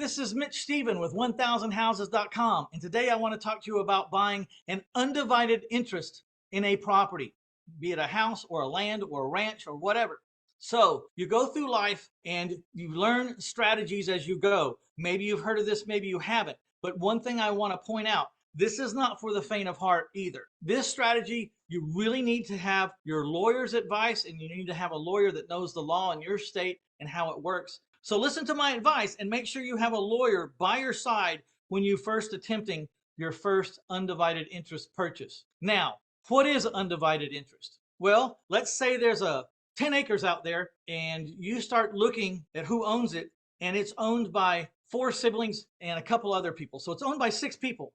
this is Mitch Stephen with 1000houses.com, and today I want to talk to you about buying an undivided interest in a property, be it a house or a land or a ranch or whatever. So you go through life and you learn strategies as you go. Maybe you've heard of this, maybe you haven't. But one thing I want to point out, this is not for the faint of heart either. This strategy, you really need to have your lawyer's advice, and you need to have a lawyer that knows the law in your state and how it works. So listen to my advice and make sure you have a lawyer by your side when you first attempting your first undivided interest purchase. Now, what is undivided interest? Well, let's say there's a 10 acres out there and you start looking at who owns it, and it's owned by 4 siblings and a couple other people. So it's owned by 6 people.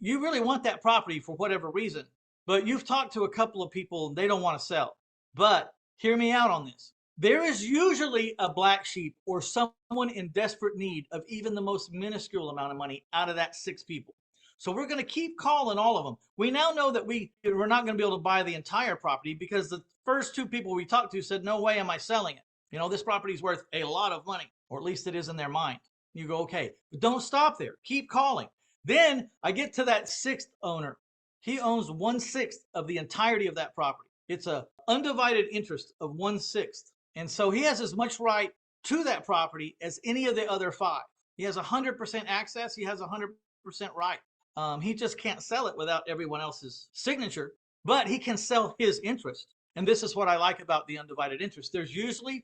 You really want that property for whatever reason, but you've talked to a couple of people and they don't want to sell. But hear me out on this. There is usually a black sheep or someone in desperate need of even the most minuscule amount of money out of that 6 people. So we're going to keep calling all of them. We now know that we're not going to be able to buy the entire property because the first 2 people we talked to said, no way am I selling it. You know, this property is worth a lot of money, or at least it is in their mind. You go, okay, but don't stop there. Keep calling. Then I get to that 6th owner. He owns 1/6 of the entirety of that property. It's a undivided interest of 1/6. And so he has as much right to that property as any of the other 5. He has 100% access. He has 100% right. He just can't sell it without everyone else's signature, but he can sell his interest. And this is what I like about the undivided interest. There's usually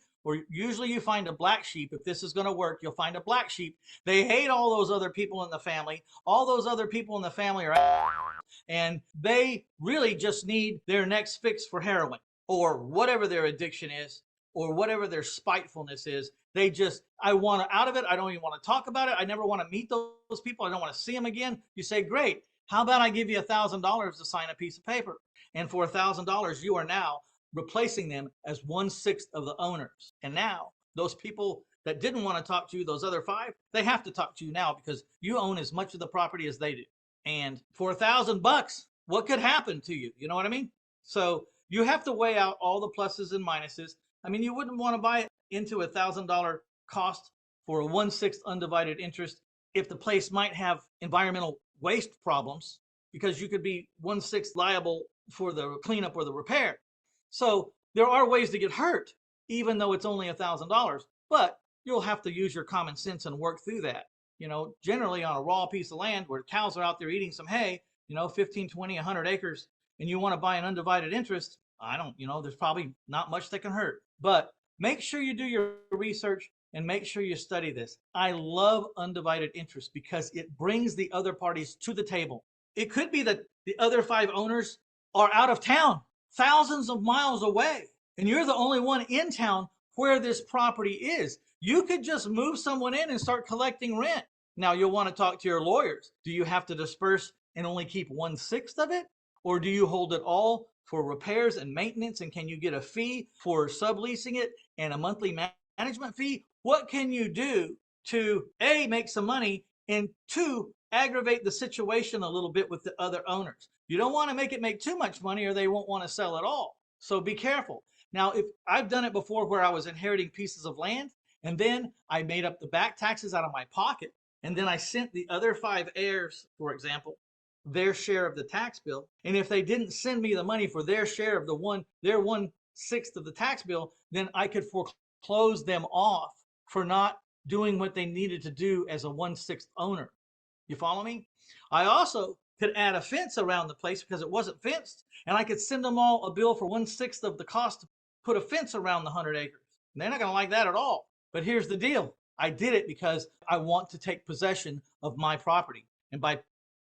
you find a black sheep. If this is going to work, you'll find a black sheep. They hate all those other people in the family. All those other people in the family are, and they really just need their next fix for heroin or whatever their addiction is, or whatever their spitefulness is. I want out of it. I don't even want to talk about it. I never want to meet those people. I don't want to see them again. You say, great. How about I give you $1,000 to sign a piece of paper? And for $1,000, you are now replacing them as 1/6 of the owners. And now those people that didn't want to talk to you, those other 5, they have to talk to you now because you own as much of the property as they do. And for $1,000, what could happen to you? You know what I mean? So you have to weigh out all the pluses and minuses. I mean, you wouldn't want to buy it into a $1,000 cost for a 1/6 undivided interest if the place might have environmental waste problems, because you could be 1/6 liable for the cleanup or the repair. So there are ways to get hurt, even though it's only $1,000, but you'll have to use your common sense and work through that. You know, generally on a raw piece of land where cows are out there eating some hay, 15, 20, 100 acres, and you want to buy an undivided interest, there's probably not much that can hurt. But make sure you do your research and make sure you study this. I love undivided interest because it brings the other parties to the table. It could be that the other 5 owners are out of town, thousands of miles away, and you're the only one in town where this property is. You could just move someone in and start collecting rent. Now you'll want to talk to your lawyers. Do you have to disperse and only keep 1/6 of it? Or do you hold it all for repairs and maintenance? And can you get a fee for subleasing it and a monthly management fee? What can you do to A, make some money, and 2, aggravate the situation a little bit with the other owners? You don't want to make too much money or they won't want to sell at all. So be careful. Now, if I've done it before where I was inheriting pieces of land and then I made up the back taxes out of my pocket, and then I sent the other 5 heirs, for example, their share of the tax bill. And if they didn't send me the money for their share of their 1/6 of the tax bill, then I could foreclose them off for not doing what they needed to do as a 1/6 owner. You follow me? I also could add a fence around the place because it wasn't fenced, and I could send them all a bill for 1/6 of the cost to put a fence around the 100 acres. And they're not going to like that at all. But here's the deal. I did it because I want to take possession of my property. And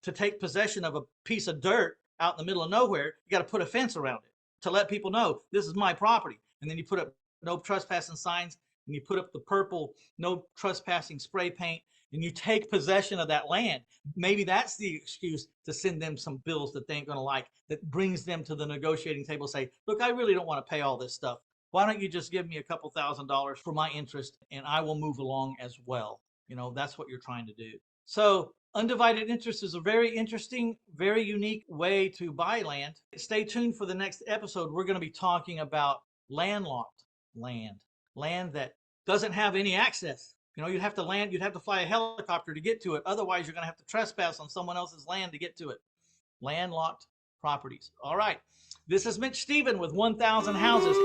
to take possession of a piece of dirt out in the middle of nowhere, you got to put a fence around it to let people know this is my property. And then you put up no trespassing signs, and you put up the purple no trespassing spray paint, and you take possession of that land. Maybe that's the excuse to send them some bills that they ain't going to like, that brings them to the negotiating table, say, look, I really don't want to pay all this stuff. Why don't you just give me a couple $1,000s for my interest and I will move along as well. That's what you're trying to do. So undivided interest is a very interesting, very unique way to buy land. Stay tuned for the next episode. We're going to be talking about landlocked land that doesn't have any access. You know, you'd have to fly a helicopter to get to it. Otherwise, you're going to have to trespass on someone else's land to get to it. Landlocked properties. All right. This is Mitch Stephen with 1,000 Houses.